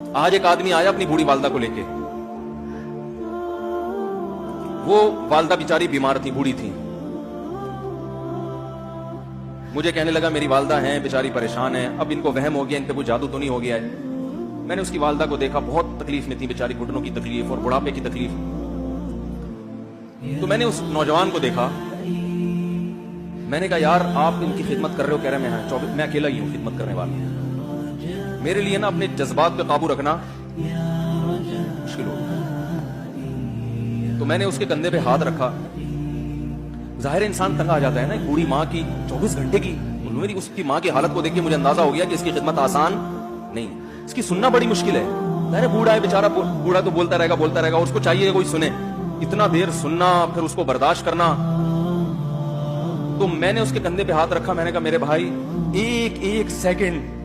آج ایک آدمی آیا اپنی بوڑھی والدہ کو لے کے. وہ والدہ بیچاری بیمار تھی, بوڑھی تھی. مجھے کہنے لگا میری والدہ ہیں بیچاری پریشان ہیں, اب ان کو وہم ہو گیا, ان پہ کوئی جادو تو نہیں ہو گیا ہے. میں نے اس کی والدہ کو دیکھا, بہت تکلیف میں تھی بیچاری, گھٹنوں کی تکلیف اور بڑھاپے کی تکلیف. تو میں نے اس نوجوان کو دیکھا, میں نے کہا یار آپ ان کی خدمت کر رہے ہو؟ کہہ رہے میں اکیلا ہی ہوں خدمت کرنے والا. میرے لیے نا اپنے جذبات پہ قابو رکھنا مشکل ہو. تو میں نے اس کے کندھے پہ ہاتھ رکھا. ظاہر انسان تنگ آ جاتا ہے نا, ایک بوڑھی ماں کی 24 گھنٹے کی, میری اس کی ماں کی حالت کو دیکھ کے مجھے اندازہ ہو گیا کہ اس کی خدمت آسان نہیں, اس کی سننا بڑی مشکل ہے. ظاہر بوڑھا ہے بیچارہ, بوڑھا تو بولتا رہے گا, اور اس کو چاہیے کوئی سنے. اتنا دیر سننا, پھر اس کو برداشت کرنا. تو میں نے اس کے کندھے پہ ہاتھ رکھا, میں نے کہا میرے بھائی ایک سیکنڈ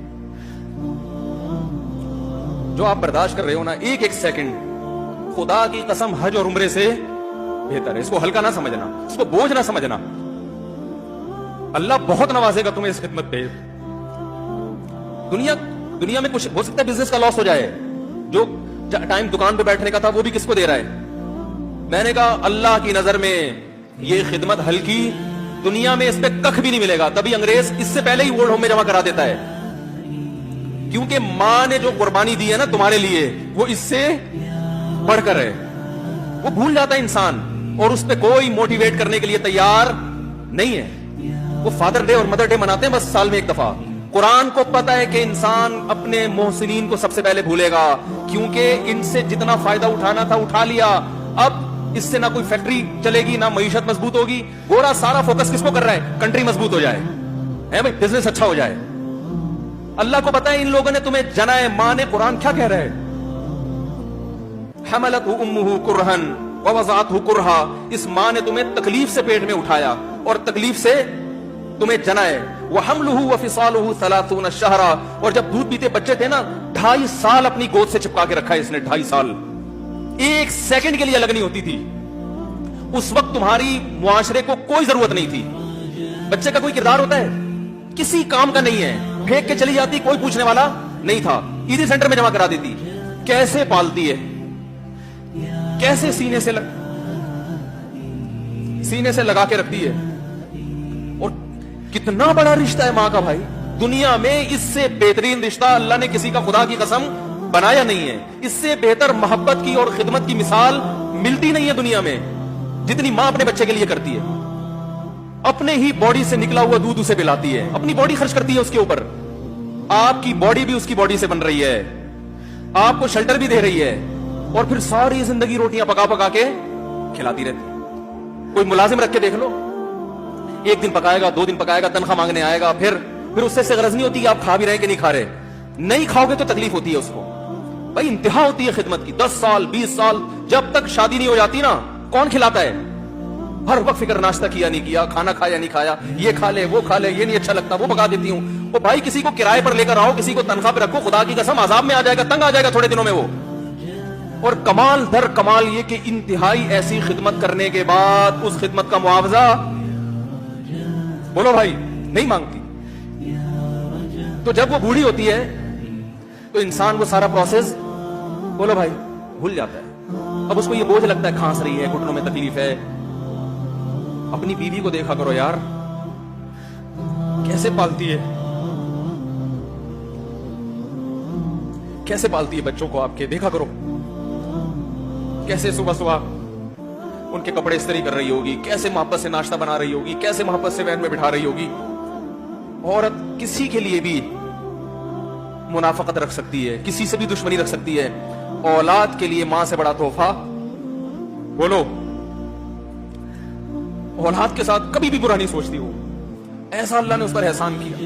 جو آپ برداشت کر رہے ہو نا, ایک سیکنڈ خدا کی قسم حج اور عمرے سے بہتر ہے. اس کو ہلکا نہ سمجھنا, اس کو بوجھ نہ سمجھنا. اللہ بہت نوازے گا تمہیں اس خدمت پہ. دنیا میں کچھ ہو سکتا ہے بزنس کا لاس ہو جائے, جو ٹائم دکان پہ بیٹھنے کا تھا وہ بھی کس کو دے رہا ہے. میں نے کہا اللہ کی نظر میں یہ خدمت ہلکی, دنیا میں اس پہ کخ بھی نہیں ملے گا. تبھی انگریز اس سے پہلے ہی اولڈ ہوم میں جمع کرا دیتا ہے, کیونکہ ماں نے جو قربانی دی ہے نا تمہارے لیے, وہ اس سے بڑھ کر ہے. وہ بھول جاتا ہے انسان, اور اس پہ کوئی موٹیویٹ کرنے کے لیے تیار نہیں ہے. وہ فادر ڈے اور مدر ڈے مناتے ہیں بس سال میں ایک دفعہ. قرآن کو پتا ہے کہ انسان اپنے محسنین کو سب سے پہلے بھولے گا, کیونکہ ان سے جتنا فائدہ اٹھانا تھا اٹھا لیا. اب اس سے نہ کوئی فیکٹری چلے گی, نہ معیشت مضبوط ہوگی. گورا سارا فوکس کس کو کر رہا ہے؟ کنٹری مضبوط ہو جائے, ہے بھائی, بزنس اچھا ہو جائے. اللہ کو پتا ہے ان لوگوں نے تمہیں جنا ہے. ماں نے, قرآن کیا کہہ رہا ہے؟ حملتہ امہ کرہن ووضعتہ کرہا. اس ماں نے تمہیں تکلیف سے پیٹ میں اٹھایا اور تکلیف سے تمہیں جنا ہے. وحملہ وفصالہ 30 شہرا. اور جب دودھ پیتے بچے تھے نا, 2.5 سال اپنی گود سے چپکا کے رکھا ہے اس نے. 2.5 سال, ایک سیکنڈ کے لیے الگ نہیں ہوتی تھی. اس وقت تمہاری معاشرے کو کوئی ضرورت نہیں تھی. بچے کا کوئی کردار ہوتا ہے؟ کسی کام کا نہیں ہے. پھینک کے چلی جاتی, کوئی پوچھنے والا نہیں تھا. عیدی سینٹر میں جمع کرا دیتی. کیسے پالتی ہے, کیسے سینے سے لگا کے رکھتی ہے. اور کتنا بڑا رشتہ ہے ماں کا بھائی. دنیا میں اس سے بہترین رشتہ اللہ نے کسی کا خدا کی قسم بنایا نہیں ہے. اس سے بہتر محبت کی اور خدمت کی مثال ملتی نہیں ہے دنیا میں, جتنی ماں اپنے بچے کے لیے کرتی ہے. اپنے ہی باڈی سے نکلا ہوا دودھ اسے پلاتی ہے, اپنی باڈی خرچ کرتی ہے اس کے اوپر. آپ کی باڈی بھی اس کی باڈی سے بن رہی ہے, آپ کو شیلٹر بھی دے رہی ہے, اور پھر ساری زندگی روٹیاں پکا پکا کے کھلاتی رہتی. کوئی ملازم رکھ کے دیکھ لو, 1 دن پکائے گا, 2 دن پکائے گا, تنخواہ مانگنے آئے گا. پھر اس سے غرض نہیں ہوتی کہ آپ کھا بھی رہے کہ نہیں کھا رہے. نہیں کھاؤ گے تو تکلیف ہوتی ہے اس کو. بھائی انتہا ہوتی ہے خدمت کی. 10 سال 20 سال جب تک شادی نہیں ہو جاتی نا, کون کھلاتا ہے؟ ہر وقت فکر, ناشتہ کیا نہیں کیا, کھانا کھایا نہیں کھایا, یہ کھا لے وہ کھا لے, یہ نہیں اچھا لگتا وہ پکا دیتی ہوں. وہ بھائی کسی کو کرائے پر لے کر آؤ, کسی کو تنخواہ پہ رکھو, خدا کی قسم عذاب میں آ جائے گا, تنگ آ جائے گا تھوڑے دنوں میں وہ. اور کمال در کمال یہ کہ انتہائی ایسی خدمت کرنے کے بعد اس خدمت کا معاوضہ بولو بھائی نہیں مانگتی. تو جب وہ بوڑھی ہوتی ہے تو انسان وہ سارا پروسیس بولو بھائی بھول جاتا ہے. اب اس کو یہ بوجھ لگتا ہے, کھانس رہی ہے, گھٹنوں میں تکلیف ہے. اپنی بیوی کو دیکھا کرو یار, کیسے پالتی ہے, کیسے پالتی ہے بچوں کو آپ کے. دیکھا کرو کیسے صبح صبح ان کے کپڑے استری کر رہی ہوگی, کیسے محبت سے ناشتہ بنا رہی ہوگی, کیسے محبت سے وین میں بٹھا رہی ہوگی. عورت کسی کے لیے بھی منافقت رکھ سکتی ہے, کسی سے بھی دشمنی رکھ سکتی ہے. اولاد کے لیے ماں سے بڑا تحفہ بولو, اولاد کے ساتھ کبھی بھی برا نہیں سوچتی. ہو ایسا اللہ نے اس پر احسان کیا.